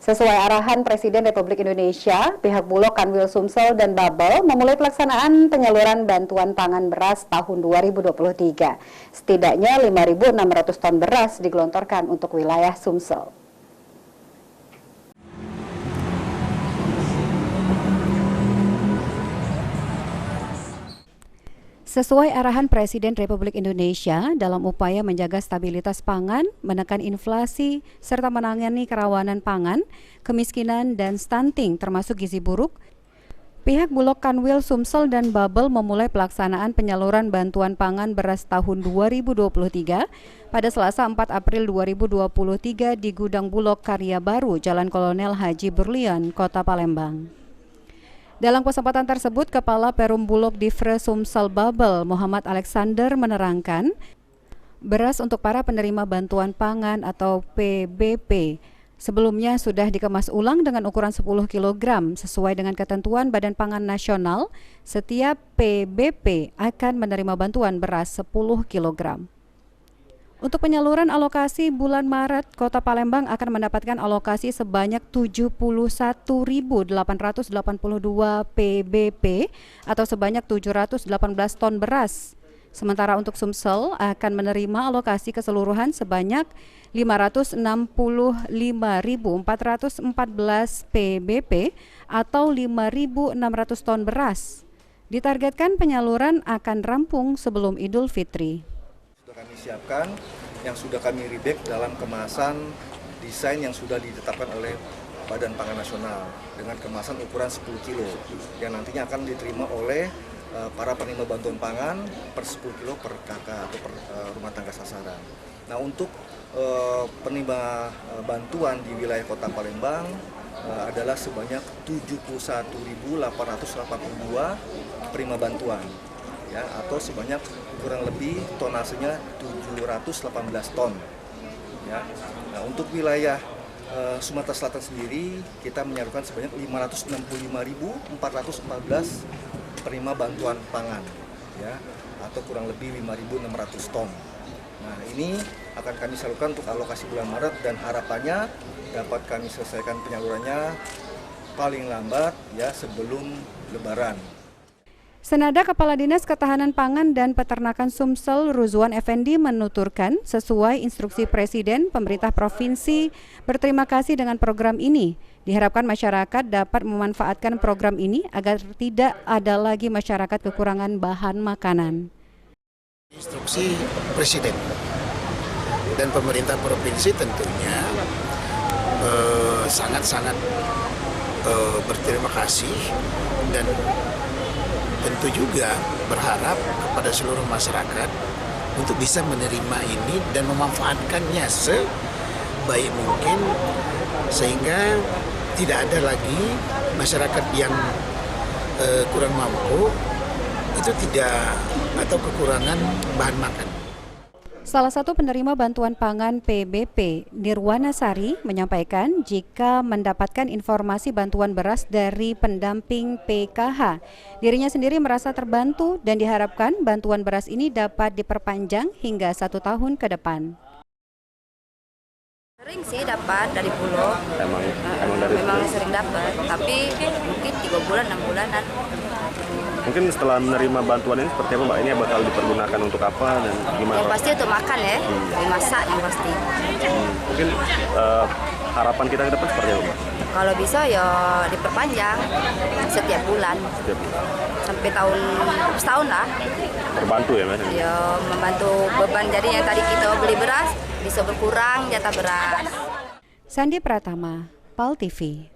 Sesuai arahan Presiden Republik Indonesia, pihak Bulog, Kanwil, Sumsel, dan Babel memulai pelaksanaan penyaluran bantuan pangan beras tahun 2023. Setidaknya 5.600 ton beras digelontorkan untuk wilayah Sumsel. Sesuai arahan Presiden Republik Indonesia dalam upaya menjaga stabilitas pangan, menekan inflasi, serta menangani kerawanan pangan, kemiskinan, dan stunting termasuk gizi buruk, pihak Bulog, Kanwil, Sumsel, dan Babel memulai pelaksanaan penyaluran bantuan pangan beras tahun 2023 pada Selasa 4 April 2023 di Gudang Bulog Karya Baru, Jalan Kolonel Haji Berlian, Kota Palembang. Dalam kesempatan tersebut, Kepala Perum Bulog Divre Sumsel Babel, Muhammad Alexander, menerangkan beras untuk para penerima bantuan pangan atau PBP sebelumnya sudah dikemas ulang dengan ukuran 10 kg sesuai dengan ketentuan Badan Pangan Nasional. Setiap PBP akan menerima bantuan beras 10 kg. Untuk penyaluran alokasi bulan Maret, Kota Palembang akan mendapatkan alokasi sebanyak 71.882 PBP atau sebanyak 718 ton beras. Sementara untuk Sumsel akan menerima alokasi keseluruhan sebanyak 565.414 PBP atau 5.600 ton beras. Ditargetkan penyaluran akan rampung sebelum Idul Fitri. Kami siapkan yang sudah kami rebag dalam kemasan desain yang sudah ditetapkan oleh Badan Pangan Nasional dengan kemasan ukuran 10 kilo yang nantinya akan diterima oleh para penerima bantuan pangan per 10 kilo per KK atau per rumah tangga sasaran. Nah, untuk penerima bantuan di wilayah Kota Palembang adalah sebanyak 71.882 penerima bantuan, ya, atau sebanyak kurang lebih tonasenya 718 ton. Ya. Nah, untuk wilayah Sumatera Selatan sendiri kita menyalurkan sebanyak 565.414 penerima bantuan pangan, ya, atau kurang lebih 5.600 ton. Nah, ini akan kami salurkan untuk alokasi bulan Maret dan harapannya dapat kami selesaikan penyalurannya paling lambat ya sebelum Lebaran. Senada Kepala Dinas Ketahanan Pangan dan Peternakan Sumsel, Ruzwan Effendi, menuturkan sesuai instruksi Presiden, pemerintah provinsi berterima kasih dengan program ini. Diharapkan masyarakat dapat memanfaatkan program ini agar tidak ada lagi masyarakat kekurangan bahan makanan. Instruksi Presiden dan pemerintah provinsi tentunya sangat-sangat berterima kasih dan tentu juga berharap kepada seluruh masyarakat untuk bisa menerima ini dan memanfaatkannya sebaik mungkin sehingga tidak ada lagi masyarakat yang kurang mampu itu atau kekurangan bahan makan. Salah satu penerima bantuan pangan PBP, Nirwana Sari, menyampaikan jika mendapatkan informasi bantuan beras dari pendamping PKH, dirinya sendiri merasa terbantu dan diharapkan bantuan beras ini dapat diperpanjang hingga 1 tahun ke depan. Sering sih dapat dari Bulog, memang sering dapat, tapi mungkin 3 bulan, 6 bulanan. Mungkin setelah menerima bantuan ini seperti apa Mbak? Ini bakal dipergunakan untuk apa dan gimana? Yang pasti untuk makan ya, dimasak yang pasti. Mungkin harapan kita ke depan seperti apa Mbak? Kalau bisa ya diperpanjang setiap bulan. Sampai setahun lah. Terbantu ya Mbak? Ya membantu beban, jadi yang tadi kita beli beras bisa berkurang jatah beras. Sandi Pratama, PAL TV.